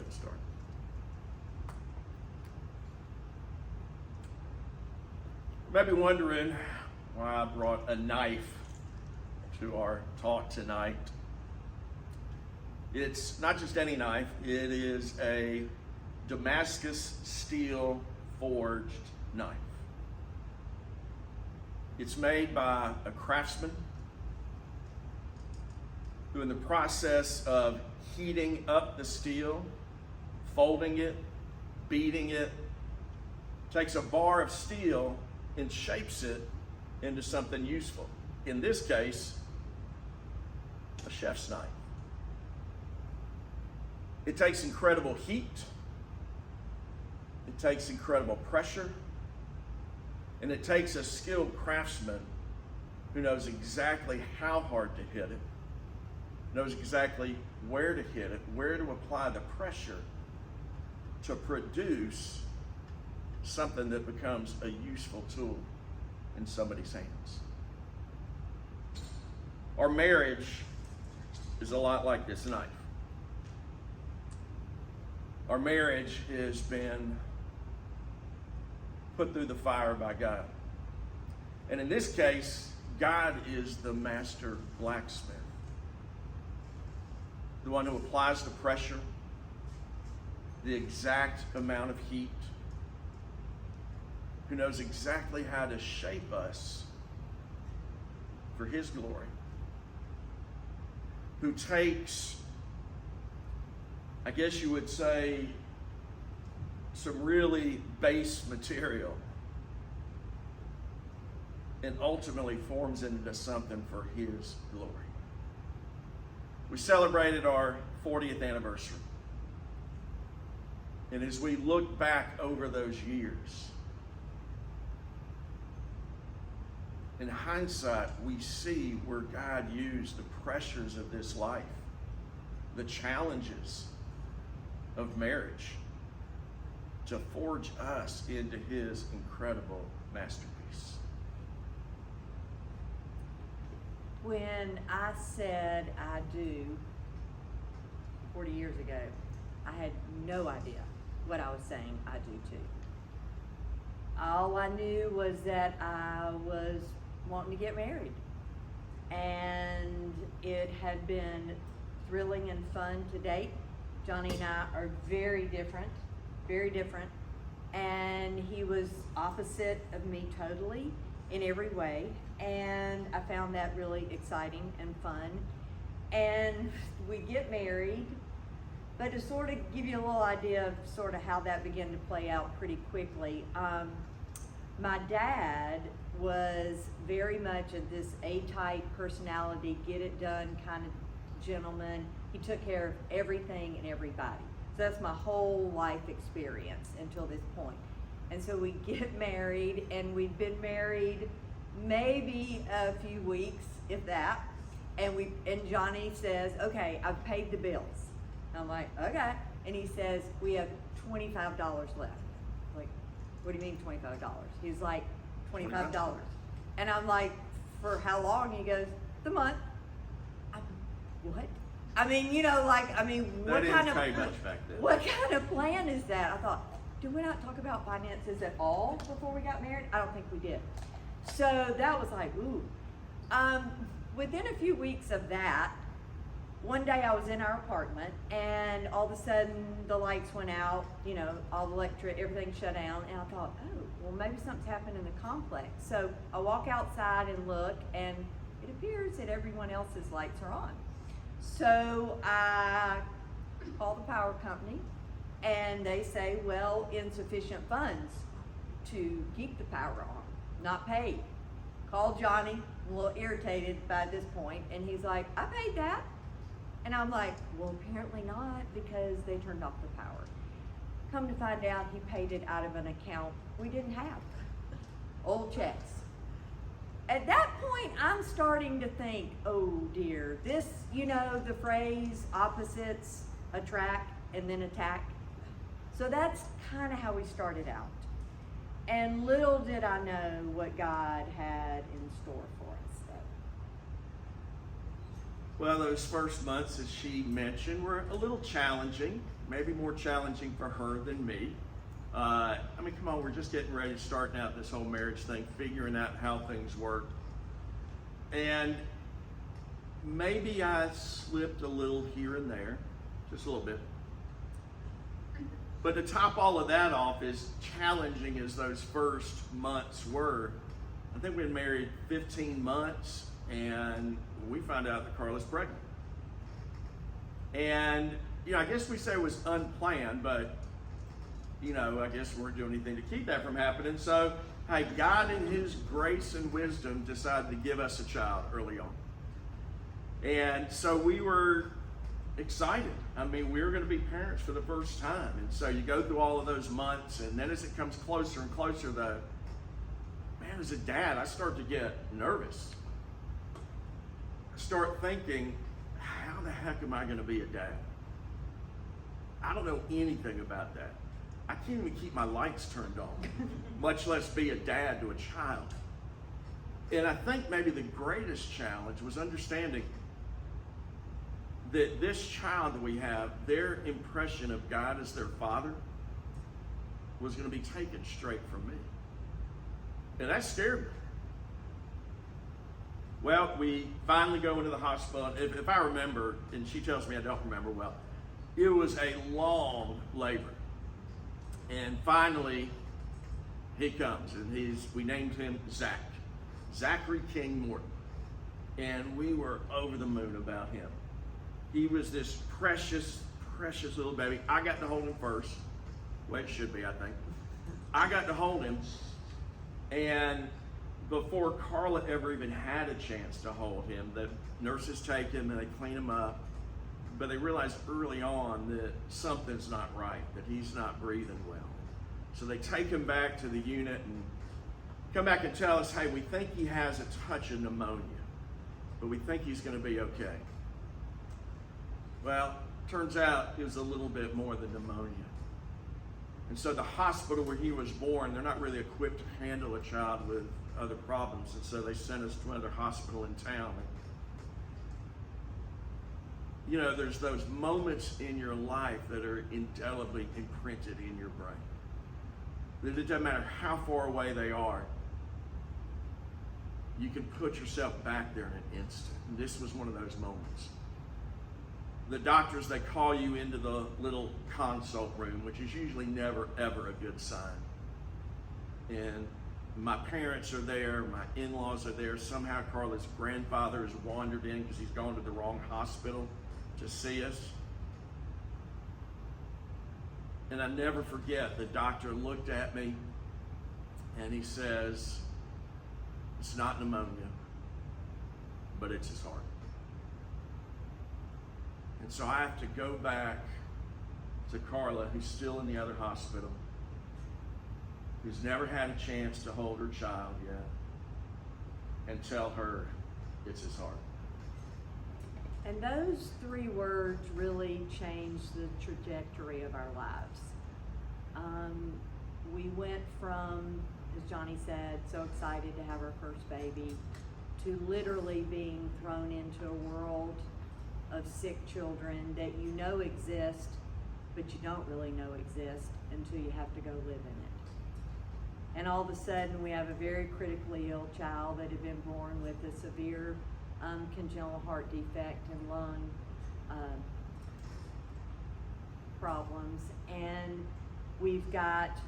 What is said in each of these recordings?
get started. You may be wondering why I brought a knife to our talk tonight. It's not just any knife, it is a Damascus steel forged knife. It's made by a craftsman who, in the process of heating up the steel, folding it, beating it, takes a bar of steel and shapes it into something useful. In this case, a chef's knife. It takes incredible heat, it takes incredible pressure, and it takes a skilled craftsman who knows exactly how hard to hit it, knows exactly where to hit it, where to apply the pressure to produce something that becomes a useful tool in somebody's hands. Our marriage is a lot like this knife. Our marriage has been put through the fire by God. And in this case, God is the master blacksmith, the one who applies the pressure, the exact amount of heat, who knows exactly how to shape us for His glory, who takes, I guess you would say, some really base material and ultimately forms it into something for His glory. We celebrated our 40th anniversary. And as we look back over those years, in hindsight, we see where God used the pressures of this life, the challenges of marriage, to forge us into His incredible masterpiece. When I said I do 40 years ago, I had no idea what I was saying I do too. All I knew was that I was wanting to get married. And it had been thrilling and fun to date. Johnny and I are very different. And he was opposite of me totally in every way. And I found that really exciting and fun. And we get married, but to sort of give you a little idea of sort of how that began to play out pretty quickly, my dad was very much of this A-type personality, get it done kind of gentleman. He took care of everything and everybody. So that's my whole life experience until this point. And so we get married, and we've been married maybe a few weeks, if that. And Johnny says, okay, I've paid the bills. I'm like, okay. And he says, we have $25 left. Like, what do you mean $25? He's like, $25. And I'm like, for how long? He goes, the month. What? I mean, what kind of pay much back then. What kind of plan is that? I thought, did we not talk about finances at all before we got married? I don't think we did. So that was like, ooh. Within a few weeks of that, one day I was in our apartment, and all of a sudden the lights went out, all the everything shut down, and I thought, oh, well, maybe something's happened in the complex. So I walk outside and look, and it appears that everyone else's lights are on. So I call the power company, and they say, well, insufficient funds to keep the power on, not paid. Call Johnny, a little irritated by this point, and he's like, I paid that. And I'm like, well, apparently not, because they turned off the power. Come to find out, he paid it out of an account we didn't have. Old checks. At that point, I'm starting to think, oh dear, this, the phrase opposites attract and then attack. So that's kind of how we started out. And little did I know what God had in store for us, though. Well, those first months, as she mentioned, were a little challenging, maybe more challenging for her than me. I mean, come on, we're just getting ready to start out this whole marriage thing, figuring out how things work. And maybe I slipped a little here and there, just a little bit. But to top all of that off, as challenging as those first months were, I think we had married 15 months and we found out that Carla's pregnant. And, you know, I guess we say it was unplanned, but, you know, I guess we weren't doing anything to keep that from happening. So, hey, God in His grace and wisdom decided to give us a child early on. And so we were excited. I mean, we were going to be parents for the first time. And so you go through all of those months, and then as it comes closer and closer, though, man, as a dad, I start to get nervous. I start thinking, how the heck am I going to be a dad? I don't know anything about that. I can't even keep my lights turned on, much less be a dad to a child. And I think maybe the greatest challenge was understanding that this child that we have, their impression of God as their father was going to be taken straight from me. And that scared me. Well, we finally go into the hospital. If I remember, and she tells me I don't remember well, it was a long labor. And finally, he comes, and we named him Zach. Zachary King Morton. And we were over the moon about him. He was this precious, precious little baby. I got to hold him first. Well, it should be, I think. I got to hold him. And before Carla ever even had a chance to hold him, the nurses take him and they clean him up. But they realized early on that something's not right, that he's not breathing well. So they take him back to the unit and come back and tell us, hey, we think he has a touch of pneumonia, but we think he's going to be okay. Well, turns out it was a little bit more than pneumonia. And so the hospital where he was born, they're not really equipped to handle a child with other problems. And so they sent us to another hospital in town. You know, there's those moments in your life that are indelibly imprinted in your brain. That it doesn't matter how far away they are, you can put yourself back there in an instant. And this was one of those moments. The doctors, they call you into the little consult room, which is usually never, ever a good sign. And my parents are there, my in-laws are there. Somehow Carla's grandfather has wandered in because he's gone to the wrong hospital to see us. And I never forget, the doctor looked at me and he says, it's not pneumonia, but it's his heart. And so I have to go back to Carla, who's still in the other hospital, who's never had a chance to hold her child yet, and tell her it's his heart. And those 3 words really changed the trajectory of our lives. We went from, as Johnny said, so excited to have our first baby, to literally being thrown into a world of sick children that you know exist, but you don't really know exist until you have to go live in it. And all of a sudden we have a very critically ill child that had been born with a severe congenital heart defect and lung problems. And we've got,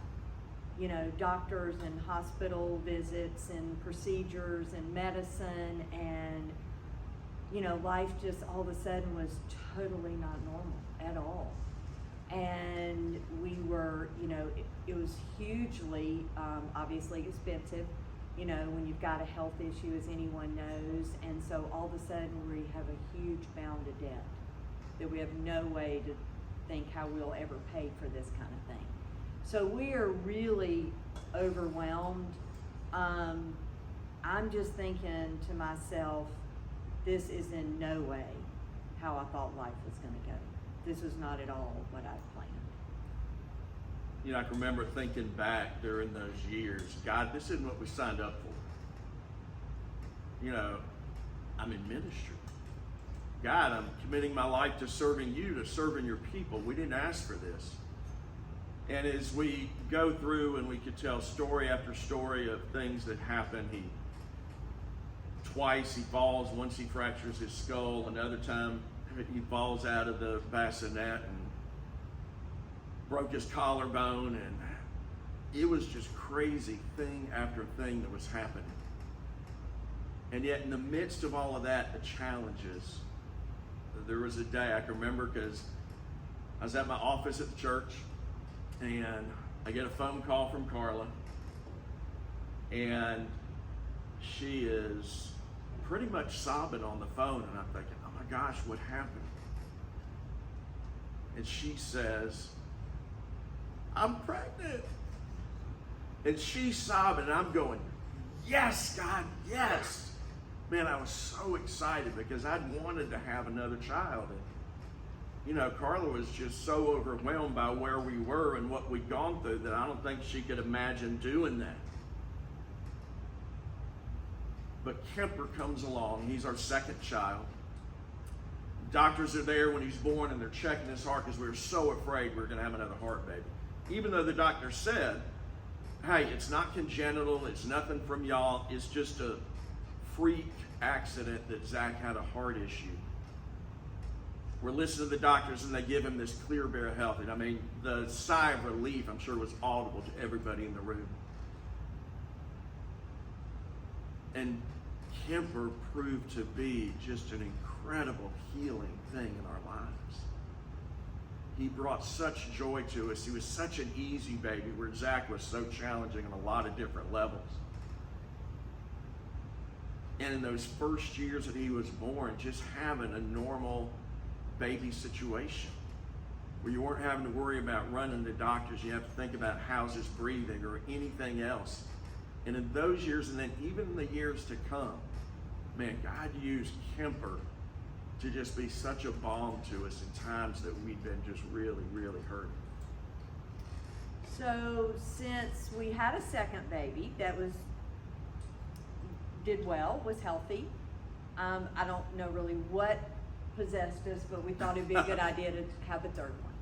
you know, doctors and hospital visits and procedures and medicine, and you know, life just all of a sudden was totally not normal at all. And we were, you know, it was hugely, obviously expensive, you know, when you've got a health issue, as anyone knows. And so all of a sudden we have a huge bound of debt that we have no way to think how we'll ever pay for this kind of thing. So we are really overwhelmed. I'm just thinking to myself, this is in no way how I thought life was going to go. This was not at all what I planned. You know, I can remember thinking back during those years, God, this isn't what we signed up for. You know, I'm in ministry. God, I'm committing my life to serving you, to serving your people. We didn't ask for this. And as we go through and we could tell story after story of things that happen, twice he falls, once he fractures his skull, another time he falls out of the bassinet and broke his collarbone, and it was just crazy thing after thing that was happening. And yet in the midst of all of that, the challenges, there was a day I can remember because I was at my office at the church and I get a phone call from Carla, and she is pretty much sobbing on the phone, and I'm thinking, oh my gosh, what happened? And she says, I'm pregnant. And she's sobbing, and I'm going, yes, God, yes. Man, I was so excited because I'd wanted to have another child. And, you know, Carla was just so overwhelmed by where we were and what we'd gone through that I don't think she could imagine doing that. But Kemper comes along. He's our second child. Doctors are there when he's born, and they're checking his heart because we were so afraid we were going to have another heart baby. Even though the doctor said, hey, it's not congenital, it's nothing from y'all, it's just a freak accident that Zach had a heart issue. We're listening to the doctors, and they give him this clear bill of health. And I mean, the sigh of relief, I'm sure, was audible to everybody in the room. And Kemper proved to be just an incredible healing thing in our lives. He brought such joy to us. He was such an easy baby, where Zach was so challenging on a lot of different levels. And in those first years that he was born, just having a normal baby situation where you weren't having to worry about running to doctors, you have to think about how's his breathing or anything else. And in those years, and then even in the years to come, man, God used Kemper to just be such a balm to us in times that we'd been just really, really hurting. So since we had a second baby that did well, was healthy, I don't know really what possessed us, but we thought it'd be a good idea to have a third one.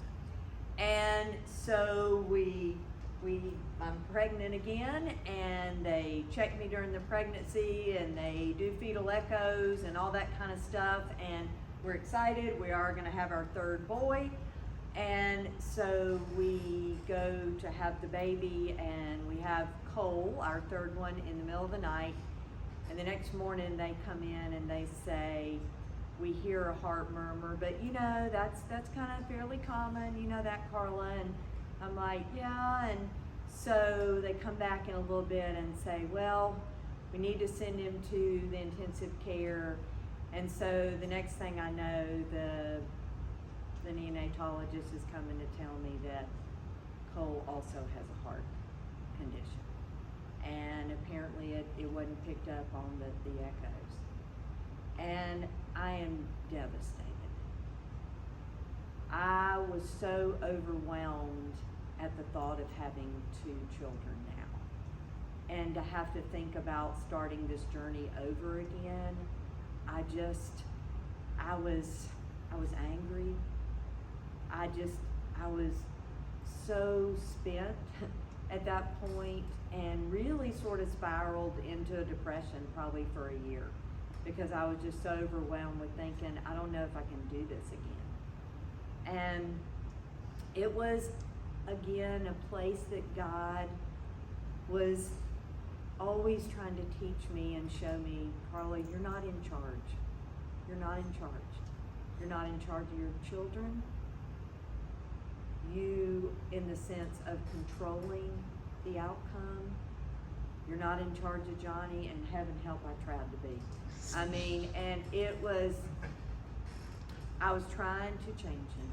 And so I'm pregnant again, and they check me during the pregnancy, and they do fetal echoes and all that kind of stuff, and we're excited. We are going to have our third boy. And so we go to have the baby, and we have Cole, our third one, in the middle of the night. And the next morning they come in and they say, we hear a heart murmur, but you know, that's kind of fairly common, you know that, Carla? And I'm like, yeah. And so they come back in a little bit and say, well, we need to send him to the intensive care. And so the next thing I know, the neonatologist is coming to tell me that Cole also has a heart condition. And apparently it wasn't picked up on the echoes. And I am devastated. I was so overwhelmed at the thought of having two children now. And to have to think about starting this journey over again, I was angry. I was so spent at that point, and really sort of spiraled into a depression probably for a year, because I was just so overwhelmed with thinking, I don't know if I can do this again. And it was, again, a place that God was always trying to teach me and show me, Carla, you're not in charge. You're not in charge. You're not in charge of your children. You, in the sense of controlling the outcome, you're not in charge of Johnny, and heaven help I tried to be. I mean, and I was trying to change him.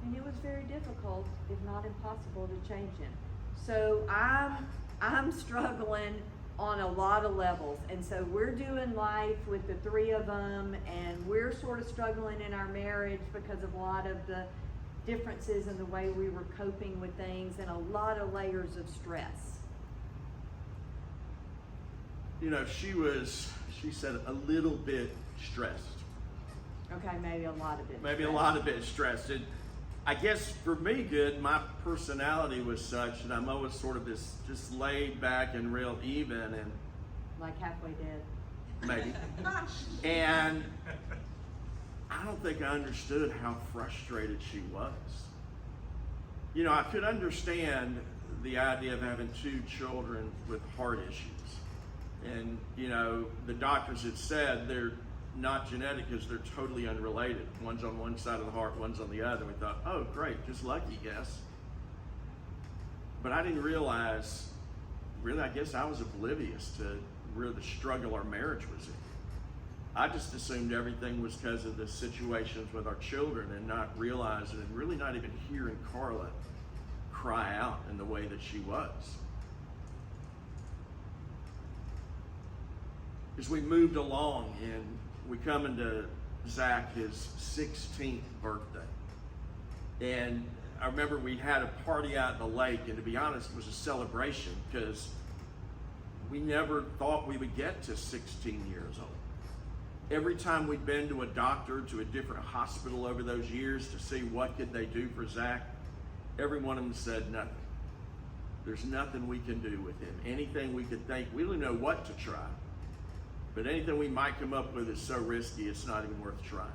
And it was very difficult, if not impossible, to change him. So I'm struggling on a lot of levels. And so we're doing life with the three of them, and we're sort of struggling in our marriage because of a lot of the differences in the way we were coping with things, and a lot of layers of stress. she said a little bit stressed. Okay, maybe a lot of it. Maybe a lot of it stressed. And I guess for me, good, my personality was such that I'm always sort of this just laid back and real even and Like halfway dead. maybe. And I don't think I understood how frustrated she was. I could understand the idea of having 2 children with heart issues. And, the doctors had said they're not genetic because they're totally unrelated. One's on one side of the heart, one's on the other. We thought, oh, great, just lucky, guess. But I didn't realize, really, I guess I was oblivious to where the struggle our marriage was in. I just assumed everything was because of the situations with our children and not realizing and really not even hearing Carla cry out in the way that she was. As we moved along and we come into Zach, his 16th birthday. And I remember we had a party out in the lake, and to be honest, it was a celebration because we never thought we would get to 16 years old. Every time we'd been to a doctor, to a different hospital over those years to see what could they do for Zach, every one of them said nothing. There's nothing we can do with him. Anything we could think, we don't know what to try. But anything we might come up with is so risky, it's not even worth trying.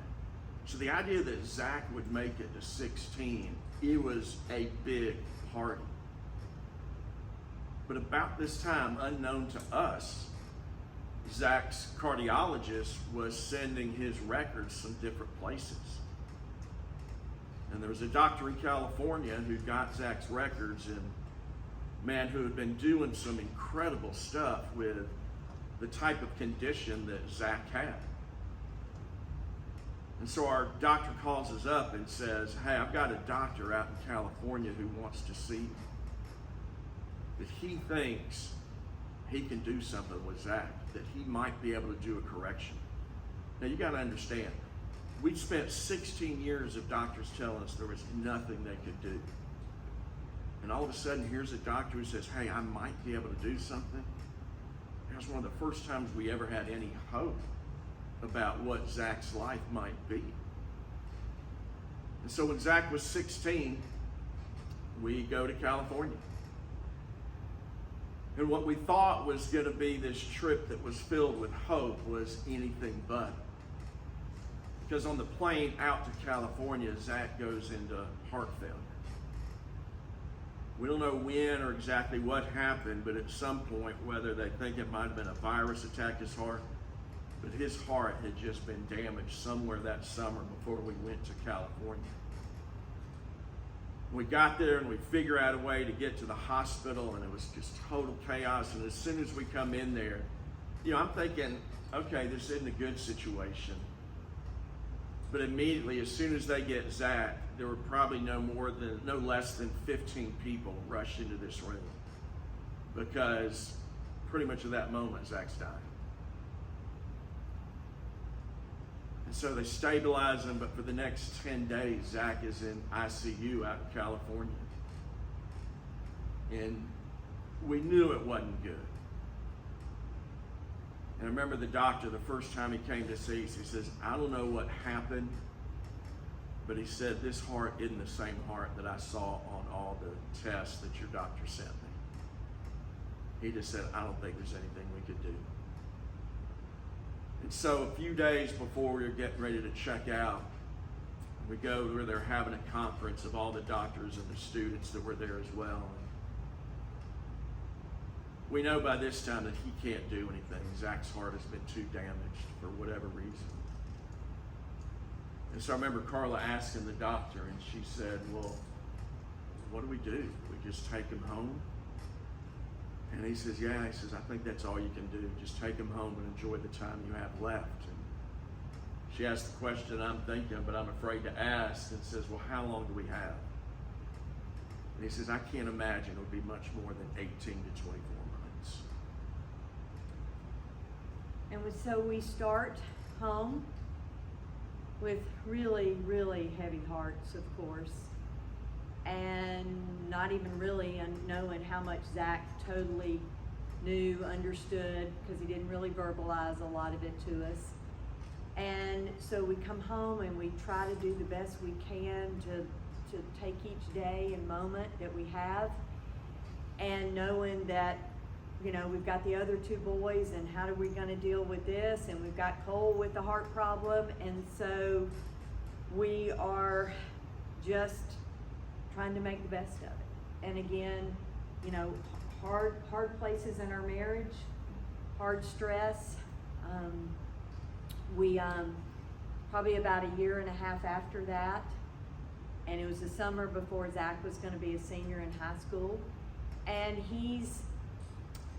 So the idea that Zach would make it to 16, it was a big party. But about this time, unknown to us, Zach's cardiologist was sending his records some different places. And there was a doctor in California who got Zach's records, and man, who had been doing some incredible stuff with the type of condition that Zach had. And so our doctor calls us up and says, hey, I've got a doctor out in California who wants to see you. That he thinks he can do something with Zach, that he might be able to do a correction. Now you got to understand, we spent 16 years of doctors telling us there was nothing they could do. And all of a sudden, here's a doctor who says, hey, I might be able to do something. That was one of the first times we ever had any hope about what Zach's life might be. And so when Zach was 16, we go to California. And what we thought was going to be this trip that was filled with hope was anything but. Because on the plane out to California, Zach goes into heart failure. We don't know when or exactly what happened, but at some point, whether they think it might have been a virus attack his heart, but his heart had just been damaged somewhere that summer before we went to California. We got there and we figured out a way to get to the hospital, and it was just total chaos. And as soon as we come in there, I'm thinking, okay, this isn't a good situation. But immediately, as soon as they get Zach, there were probably no less than 15 people rushed into this room, because pretty much at that moment, Zach's dying. And so they stabilize him, but for the next 10 days, Zach is in ICU out in California. And we knew it wasn't good. And I remember the doctor, the first time he came to see us, he says, I don't know what happened, but he said, this heart isn't the same heart that I saw on all the tests that your doctor sent me. He just said, I don't think there's anything we could do. And so a few days before we were getting ready to check out, we go where they're having a conference of all the doctors and the students that were there as well. We know by this time that he can't do anything. Zach's heart has been too damaged for whatever reason. And so I remember Carla asking the doctor, and she said, well, what do? We just take him home? And he says, yeah. He says, I think that's all you can do. Just take him home and enjoy the time you have left. And she asked the question I'm thinking, but I'm afraid to ask, and says, well, how long do we have? And he says, I can't imagine it would be much more than 18 to 24 months. And so we start home with really, really heavy hearts, of course, and not even really knowing how much Zach totally knew, understood, because he didn't really verbalize a lot of it to us. And so we come home and we try to do the best we can to take each day and moment that we have, and knowing that, you know, we've got the other two boys, and how are we going to deal with this, and we've got Cole with the heart problem, and so we are just trying to make the best of it. And again, you know, hard places in our marriage, hard stress. We probably about a year and a half after that, and it was the summer before Zach was going to be a senior in high school, and he's,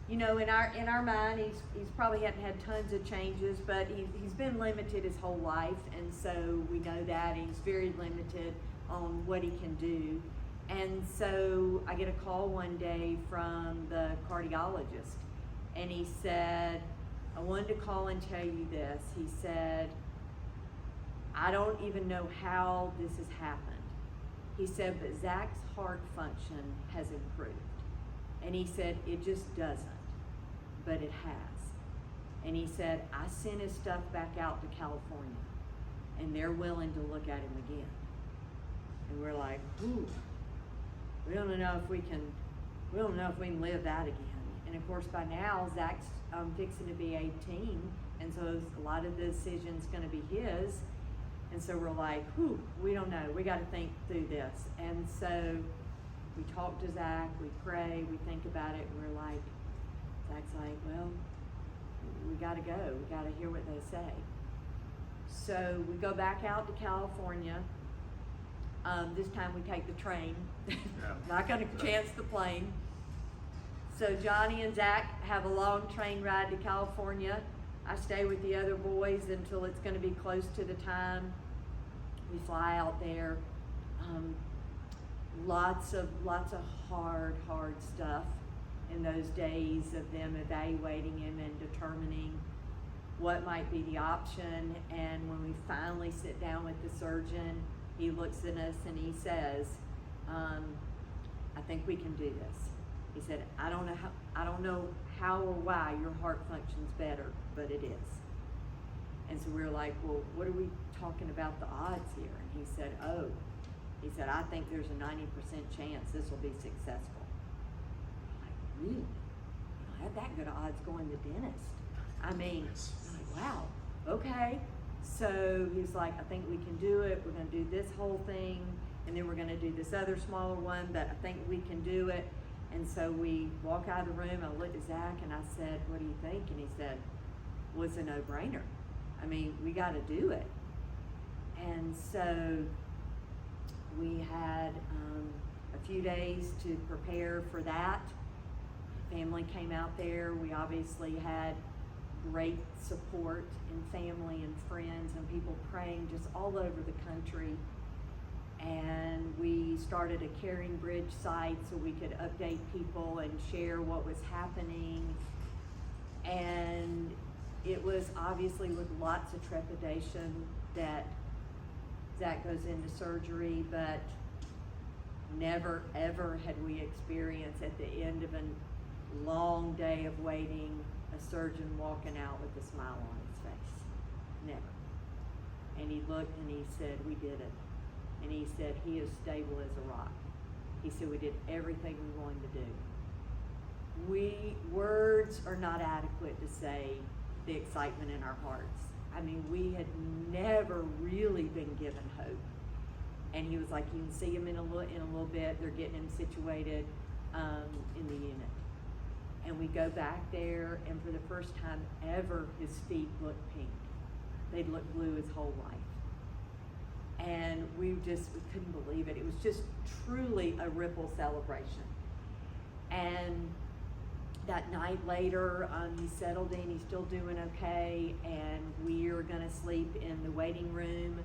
you know, in our mind, he's probably hadn't had tons of changes, but he's been limited his whole life, and so we know that he's very limited on what he can do. And so I get a call one day from the cardiologist, and he said, I wanted to call and tell you this. He said, I don't even know how this has happened. He said, but Zach's heart function has improved. And he said, it just doesn't, but it has. And he said, I sent his stuff back out to California, and they're willing to look at him again. And we're like, ooh, we don't know if we can live that again. And of course, by now, Zach's fixing to be 18, and so a lot of the decision's gonna be his. And so we're like, whew, we don't know, we gotta think through this. And so we talk to Zach, we pray, we think about it, and we're like, Zach's like, well, we gotta go, we gotta hear what they say. So we go back out to California. This time we take the train, not gonna chance the plane. So Johnny and Zach have a long train ride to California. I stay with the other boys until it's gonna be close to the time. We fly out there. Lots of hard stuff in those days of them evaluating him and determining what might be the option. And when we finally sit down with the surgeon, he looks at us and he says, I think we can do this. He said, I don't know how or why your heart functions better, but it is. And so we were like, well, what are we talking about the odds here? And he said, I think there's a 90% chance this will be successful. I'm like, really? You had that good odds going to dentist. I mean, I'm like, wow, okay. So he was like, I think we can do it. We're gonna do this whole thing, and then we're gonna do this other smaller one, but I think we can do it. And so we walk out of the room, I looked at Zach and I said, what do you think? And he said, well, it's a no-brainer. I mean, we gotta do it. And so we had a few days to prepare for that. Family came out there. We obviously had great support and family and friends and people praying just all over the country. And we started a Caring Bridge site so we could update people and share what was happening. And it was obviously with lots of trepidation that Zach goes into surgery, but never ever had we experienced at the end of a long day of waiting a surgeon walking out with a smile on his face. Never. And he looked and he said, we did it. And he said, he is stable as a rock. He said, we did everything we wanted to do. Words are not adequate to say the excitement in our hearts. I mean, we had never really been given hope. And he was like, you can see him in a little bit. They're getting him situated in the unit. And we go back there, and for the first time ever, his feet looked pink. They'd looked blue his whole life. And we couldn't believe it. It was just truly a Ripple celebration. And that night later, he settled in, he's still doing okay, and we are gonna sleep in the waiting room.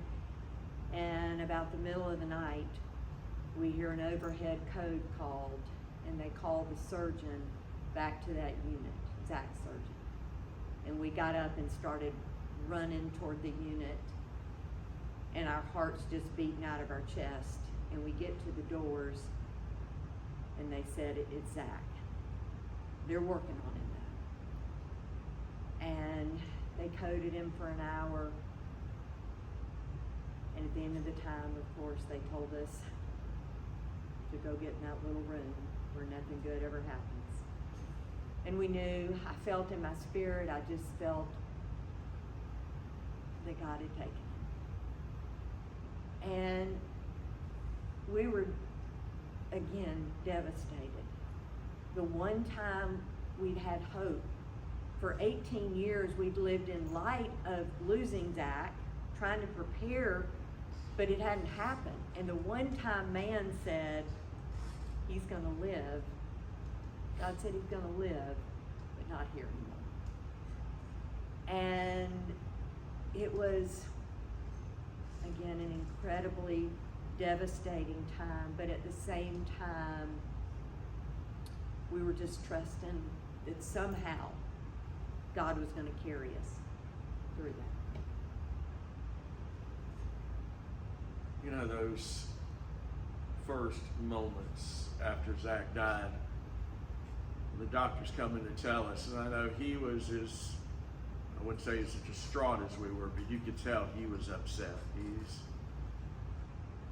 And about the middle of the night, we hear an overhead code called, and they call the surgeon back to that unit, Zach's surgeon. And we got up and started running toward the unit, and our hearts just beating out of our chest. And we get to the doors, and they said, it's Zach. They're working on him and they coded him for an hour. And at the end of the time, of course, they told us to go get in that little room where nothing good ever happens. And we knew, I felt in my spirit, I just felt that God had taken him. And we were, again, devastated. The one time we'd had hope. For 18 years, we'd lived in light of losing Zach, trying to prepare, but it hadn't happened. And the one time man said, he's going to live, God said he's going to live, but not here anymore. And it was, again, an incredibly devastating time, but at the same time, we were just trusting that somehow God was going to carry us through that. You know, those first moments after Zach died, the doctors coming to tell us, and I know he was as, I wouldn't say as distraught as we were, but you could tell he was upset.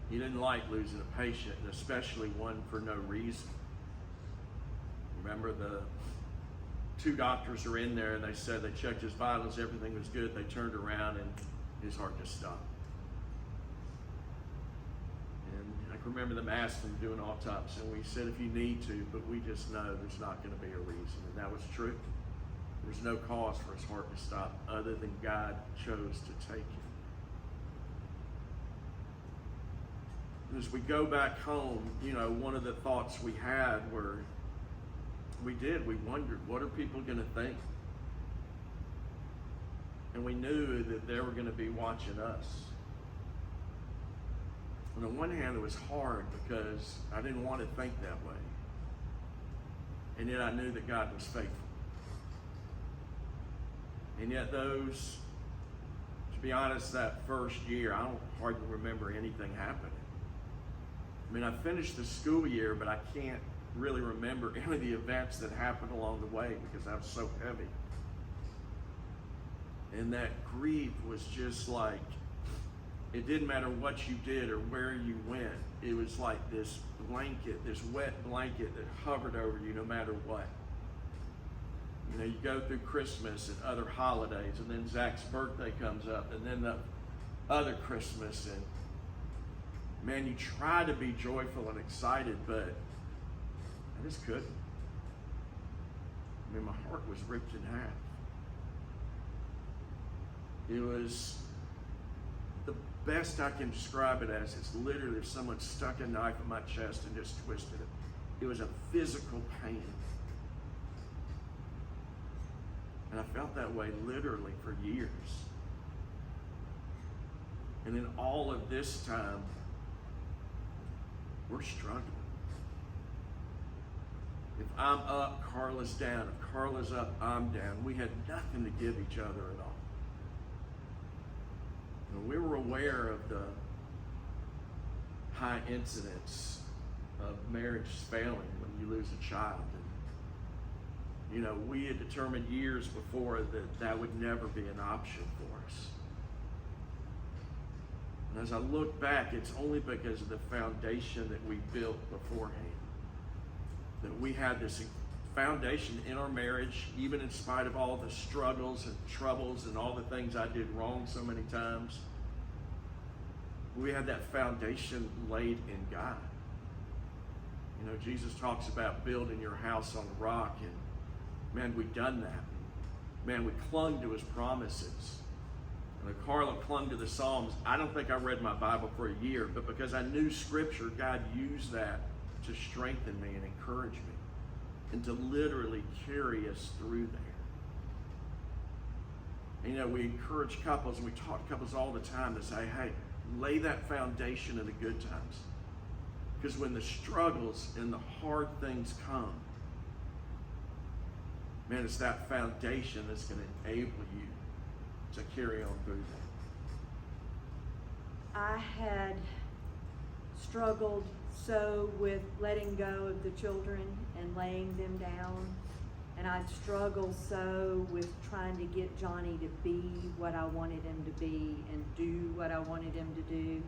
He didn't like losing a patient, and especially one for no reason. Remember, the two doctors are in there and they said they checked his vitals, everything was good. They turned around and his heart just stopped. And I can remember them asking him to do an autopsy, and we said, if you need to, but we just know there's not going to be a reason. And that was true. There was no cause for his heart to stop other than God chose to take him. And as we go back home, you know, one of the thoughts we had were, we wondered, what are people going to think? And we knew that they were going to be watching us. On the one hand, it was hard because I didn't want to think that way. And yet I knew that God was faithful. And yet those, to be honest, that first year, I don't hardly remember anything happening. I mean, I finished the school year, but I can't really remember any of the events that happened along the way because I was so heavy. And that grief was just like, it didn't matter what you did or where you went. It was like this blanket, this wet blanket that hovered over you no matter what. You know, you go through Christmas and other holidays, and then Zach's birthday comes up, and then the other Christmas, and man, you try to be joyful and excited, but I just couldn't. I mean, my heart was ripped in half. It was, the best I can describe it as, it's literally if someone stuck a knife in my chest and just twisted it. It was a physical pain. And I felt that way literally for years. And in all of this time, we're struggling. If I'm up, Carla's down. If Carla's up, I'm down. We had nothing to give each other at all. And we were aware of the high incidence of marriages failing when you lose a child. And, you know, we had determined years before that that would never be an option for us. And as I look back, it's only because of the foundation that we built beforehand. That we had this foundation in our marriage, even in spite of all the struggles and troubles and all the things I did wrong so many times. We had that foundation laid in God. You know, Jesus talks about building your house on the rock, and man, we've done that. Man, we clung to his promises. And Carla clung to the Psalms. I don't think I read my Bible for a year, but because I knew Scripture, God used that to strengthen me and encourage me and to literally carry us through there. And, you know, we encourage couples, and we talk to couples all the time to say, hey, lay that foundation in the good times. Because when the struggles and the hard things come, man, it's that foundation that's going to enable you to carry on through that. I had struggled so with letting go of the children and laying them down And I struggle so with trying to get Johnny to be what I wanted him to be and do what I wanted him to do.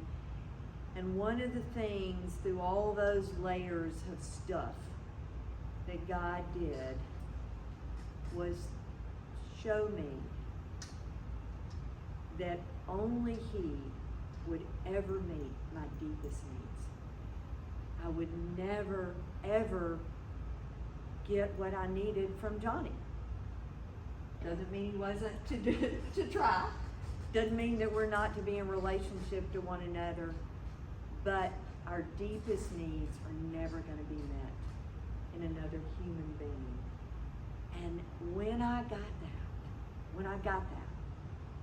And one of the things through all those layers of stuff that God did was show me that only He would ever meet my deepest needs. I would never, ever get what I needed from Johnny. Doesn't mean he wasn't to try. Doesn't mean that we're not to be in relationship to one another. But our deepest needs are never going to be met in another human being. And when I got that,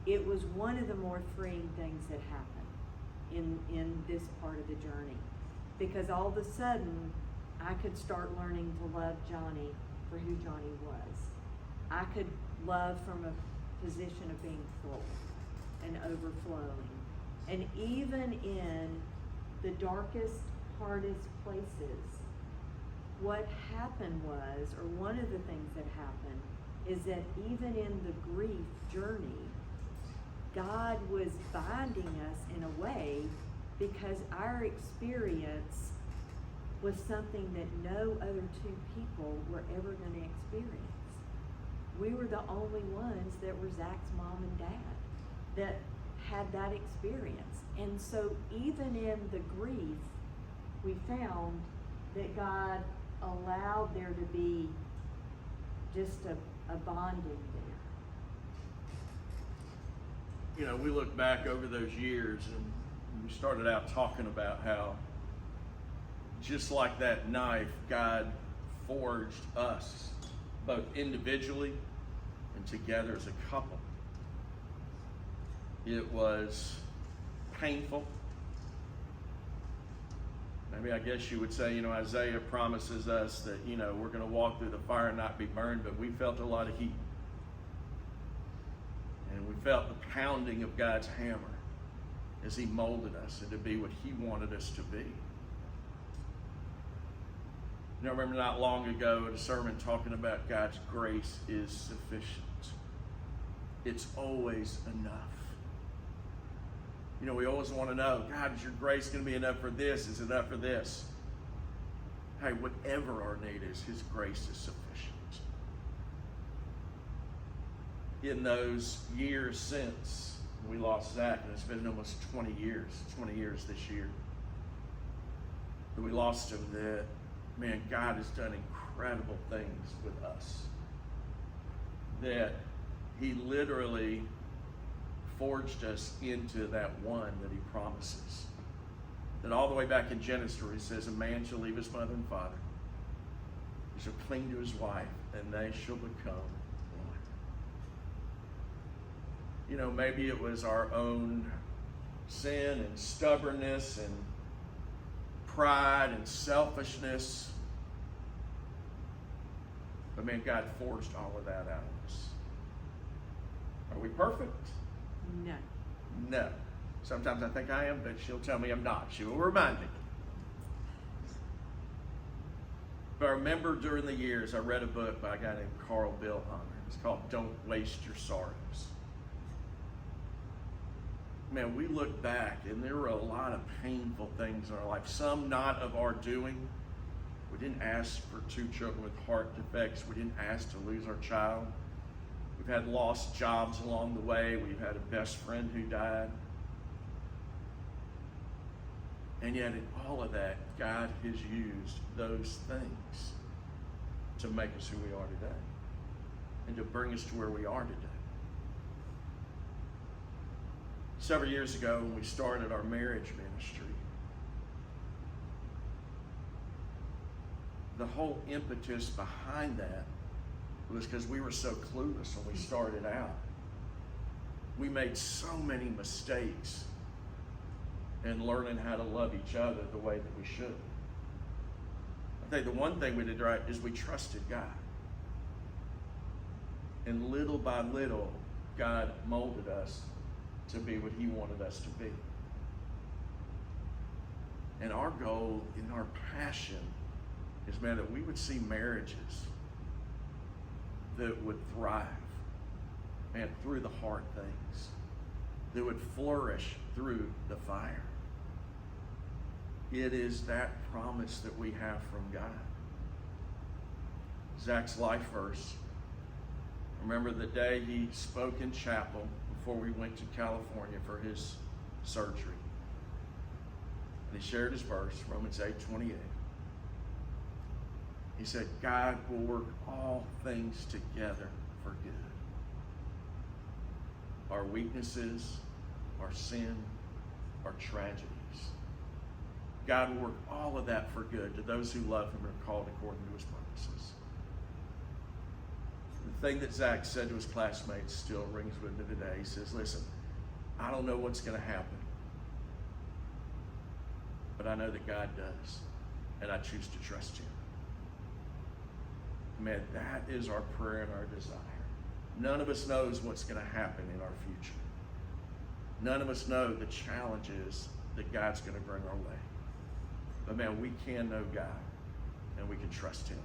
it was one of the more freeing things that happened in this part of the journey. Because all of a sudden, I could start learning to love Johnny for who Johnny was. I could love from a position of being full and overflowing. And even in the darkest, hardest places, what happened was, or one of the things that happened, is that even in the grief journey, God was binding us in a way because our experience was something that no other two people were ever going to experience. We were the only ones that were Zach's mom and dad that had that experience. And so even in the grief, we found that God allowed there to be just a bonding there. You know, we look back over those years and we started out talking about how just like that knife, God forged us both individually and together as a couple. It was painful. Maybe I guess you would say, you know, Isaiah promises us that, you know, we're going to walk through the fire and not be burned, but we felt a lot of heat. And we felt the pounding of God's hammer as He molded us into be what He wanted us to be. You know, I remember not long ago at a sermon talking about God's grace is sufficient. It's always enough. You know, we always want to know, God, is your grace going to be enough for this? Is it enough for this? Hey, whatever our need is, His grace is sufficient. In those years since we lost Zach, and it's been almost 20 years this year, that we lost him, that, man, God has done incredible things with us. That He literally forged us into that one that He promises. That all the way back in Genesis where He says, a man shall leave his mother and father. He shall cling to his wife, and they shall become one. You know, maybe it was our own sin and stubbornness and pride and selfishness. But man, God forged all of that out of us. Are we perfect? No. No. Sometimes I think I am, but she'll tell me I'm not. She will remind me. But I remember during the years, I read a book by a guy named Carl Billhammer. It's called Don't Waste Your Sorrows. Man, we look back and there were a lot of painful things in our life. Some not of our doing. We didn't ask for 2 children with heart defects. We didn't ask to lose our child. We've had lost jobs along the way. We've had a best friend who died. And yet in all of that, God has used those things to make us who we are today and to bring us to where we are today. Several years ago when we started our marriage ministry, the whole impetus behind that was because we were so clueless when we started out. We made so many mistakes in learning how to love each other the way that we should. I think the one thing we did right is we trusted God. And little by little, God molded us to be what He wanted us to be. And our goal and our passion is, man, that we would see marriages that would thrive, man, through the hard things, that would flourish through the fire. It is that promise that we have from God. Zach's life verse. Remember the day he spoke in chapel before we went to California for his surgery. And he shared his verse, Romans 8:28. He said, God will work all things together for good. Our weaknesses, our sin, our tragedies. God will work all of that for good to those who love him and are called according to his purposes. The thing that Zach said to his classmates still rings with me today. He says, listen, I don't know what's going to happen, but I know that God does, and I choose to trust him. Man, that is our prayer and our desire. None of us knows what's going to happen in our future. None of us know the challenges that God's going to bring our way. But man, we can know God, and we can trust him.